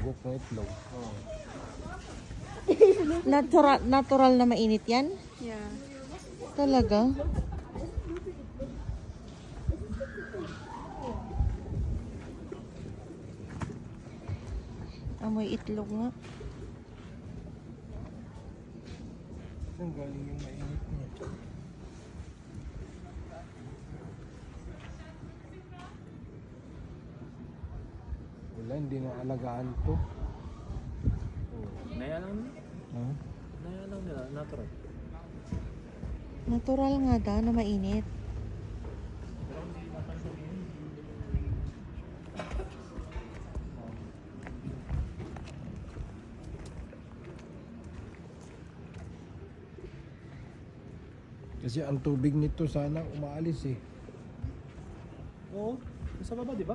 Ugok ng itlog. Oh. Natural na mainit yan? Yeah. Talaga? Amoy itlog nga. Saan galing yung mainit niya? Wala, hindi na alagaan to. Naya lang nila. Huh? Naya lang nila, natural. Natural nga daw na mainit. Kasi ang tubig nito sana umaalis eh. Oo, nasa baba, di ba?